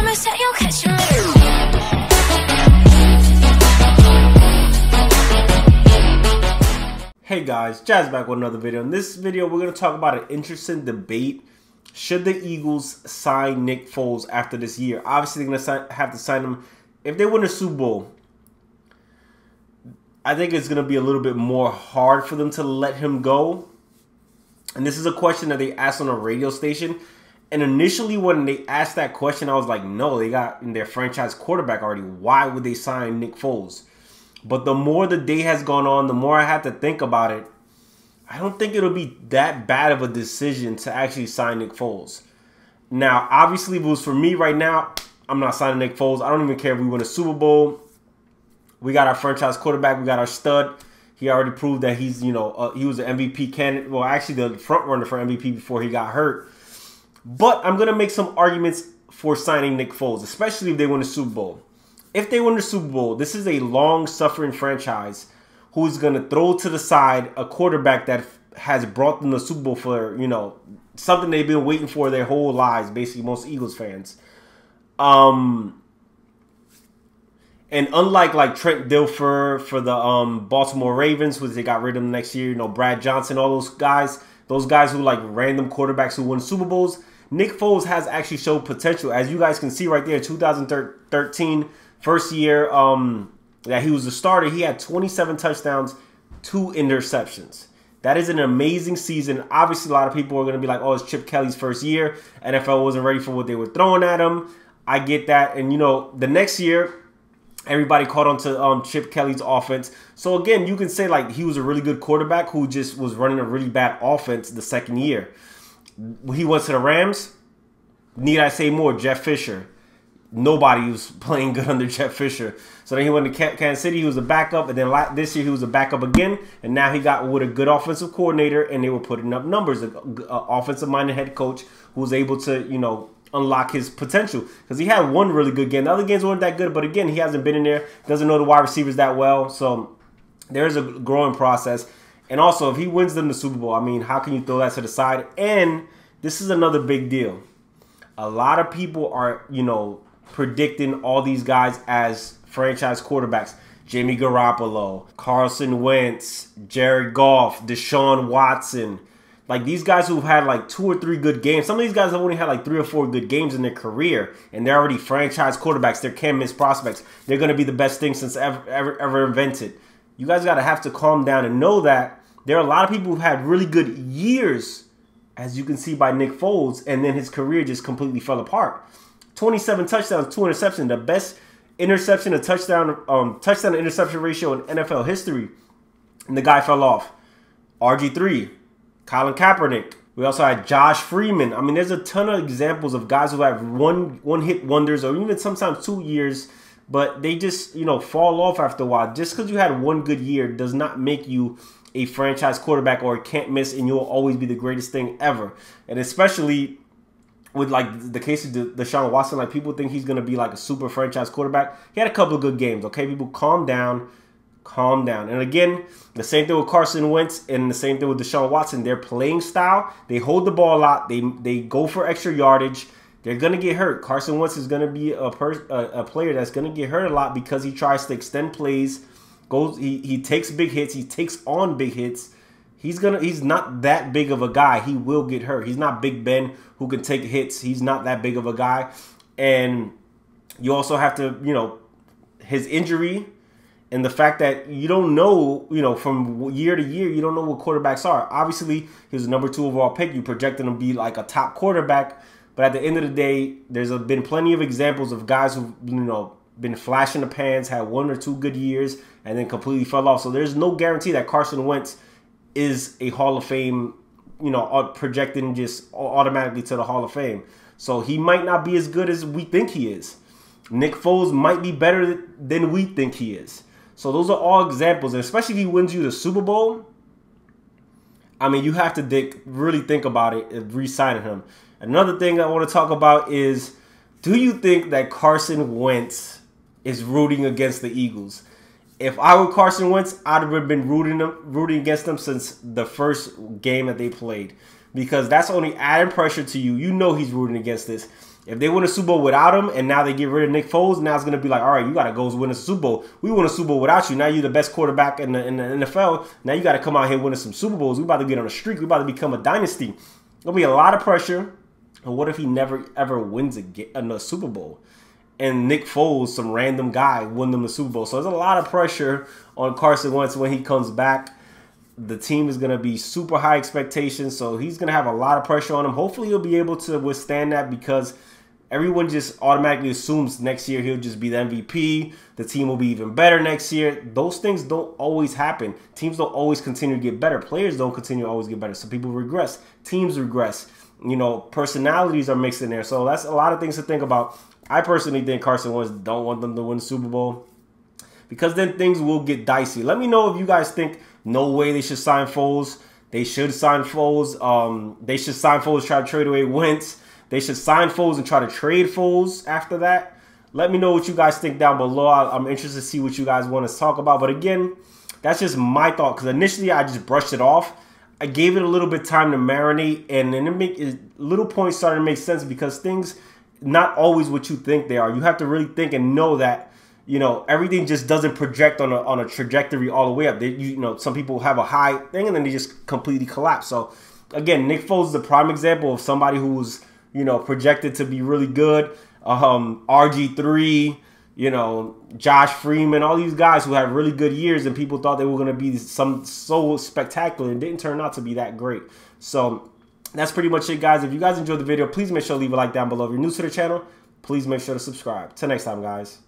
promise that you'll catch me. Hey guys, Jazz back with another video. In this video, we're going to talk about an interesting debate. Should the Eagles sign Nick Foles after this year? Obviously, they're going to have to sign him if they win a Super Bowl. I think it's going to be a little bit more hard for them to let him go. And this is a question that they asked on a radio station. And initially, when they asked that question, I was like, no, they got their franchise quarterback already. Why would they sign Nick Foles? But the more the day has gone on, the more I had to think about it. I don't think it'll be that bad of a decision to actually sign Nick Foles. Now, obviously, if it was for me right now, I'm not signing Nick Foles. I don't even care if we win a Super Bowl. We got our franchise quarterback. We got our stud. He already proved that he's, he was an MVP candidate. Well, actually, the front runner for MVP before he got hurt. But I'm going to make some arguments for signing Nick Foles, especially if they win a Super Bowl. If they win the Super Bowl, this is a long-suffering franchise who's going to throw to the side a quarterback that has brought them the Super Bowl for, something they've been waiting for their whole lives, basically most Eagles fans. And unlike like Trent Dilfer for the Baltimore Ravens, which they got rid of them next year, Brad Johnson, all those guys who like random quarterbacks who win Super Bowls, Nick Foles has actually showed potential. As you guys can see right there, 2013, first year that he was a starter, he had 27 touchdowns, 2 interceptions. That is an amazing season. Obviously, a lot of people are going to be like, oh, it's Chip Kelly's first year. NFL wasn't ready for what they were throwing at him. I get that. And, the next year, everybody caught on to Chip Kelly's offense. So, again, you can say, like, he was a really good quarterback who just was running a really bad offense the second year. He went to the Rams. Need I say more? Jeff Fisher. Nobody was playing good under Jeff Fisher. So then he went to Kansas City. He was a backup. And then this year he was a backup again. And now he got with a good offensive coordinator. And they were putting up numbers. An offensive-minded head coach who was able to, unlock his potential. Because he had one really good game. The other games weren't that good. But again, he hasn't been in there. Doesn't know the wide receivers that well. So there's a growing process. And also, if he wins them the Super Bowl, I mean, how can you throw that to the side? And this is another big deal. A lot of people are, predicting all these guys as franchise quarterbacks. Jimmy Garoppolo, Carson Wentz, Jared Goff, Deshaun Watson. Like these guys who've had like 2 or 3 good games. Some of these guys have only had like 3 or 4 good games in their career. And they're already franchise quarterbacks. They're can't-miss prospects. They're going to be the best thing since ever invented. You guys got to have to calm down and know that there are a lot of people who've had really good years, as you can see by Nick Foles, and then his career just completely fell apart. 27 touchdowns, 2 interceptions, the best interception to touchdown to interception ratio in NFL history. And the guy fell off. RG3, Colin Kaepernick. We also had Josh Freeman. I mean, there's a ton of examples of guys who have one-hit wonders or even sometimes 2 years, but they just, fall off after a while. Just because you had one good year does not make you a franchise quarterback or can't miss and you'll always be the greatest thing ever. And especially with like the case of Deshaun Watson, like people think he's going to be like a super franchise quarterback. He had a couple of good games, okay? People calm down. Calm down. And again, the same thing with Carson Wentz and the same thing with Deshaun Watson. Their playing style, they hold the ball a lot. They go for extra yardage. They're going to get hurt. Carson Wentz is going to be a player that's going to get hurt a lot because he tries to extend plays. He takes big hits. He takes on big hits. He's not that big of a guy. He will get hurt. He's not Big Ben who can take hits. He's not that big of a guy. And you also have to, his injury and the fact that you don't know, from year to year, you don't know what quarterbacks are. Obviously, he was the number 2 overall pick. You projected him to be like a top quarterback. But at the end of the day, there's been plenty of examples of guys who've, been flash in the pans, had 1 or 2 good years, and then completely fell off. So there's no guarantee that Carson Wentz is a Hall of Fame, projecting just automatically to the Hall of Fame. So he might not be as good as we think he is. Nick Foles might be better than we think he is. So those are all examples. And especially if he wins you the Super Bowl, I mean, you have to really think about it and re-signing him. Another thing I want to talk about is, do you think that Carson Wentz is rooting against the Eagles? If I were Carson Wentz, I'd have been rooting against them since the first game that they played. Because that's only adding pressure to you. You know he's rooting against this. If they win a Super Bowl without him and now they get rid of Nick Foles, now it's going to be like, all right, you got to go win a Super Bowl. We won a Super Bowl without you. Now you're the best quarterback in the NFL. Now you got to come out here winning some Super Bowls. We about to get on a streak. We about to become a dynasty. There'll be a lot of pressure. And what if he never, ever wins a Super Bowl? And Nick Foles, some random guy, won them the Super Bowl. So there's a lot of pressure on Carson Wentz when he comes back. The team is going to be super high expectations, so he's going to have a lot of pressure on him. Hopefully he'll be able to withstand that because everyone just automatically assumes next year he'll just be the MVP. The team will be even better next year. Those things don't always happen. Teams don't always continue to get better. Players don't continue to always get better. So people regress. Teams regress. You know, personalities are mixed in there. So that's a lot of things to think about. I personally think Carson Wentz don't want them to win the Super Bowl because then things will get dicey. Let me know if you guys think no way they should sign Foles. They should sign Foles. They should sign Foles, try to trade away Wentz. They should sign Foles and try to trade Foles after that. Let me know what you guys think down below. I'm interested to see what you guys want to talk about. But again, that's just my thought because initially I just brushed it off. I gave it a little bit of time to marinate, and then little points started to make sense because things not always what you think they are. You have to really think and know that, you know, everything just doesn't project on a trajectory all the way up. You know, some people have a high thing and then they just completely collapse. So again, Nick Foles is a prime example of somebody who's, you know, projected to be really good. RG3, you know, Josh Freeman, all these guys who had really good years and people thought they were going to be so spectacular and didn't turn out to be that great. So that's pretty much it, guys. If you guys enjoyed the video, please make sure to leave a like down below. If you're new to the channel, please make sure to subscribe. Till next time, guys.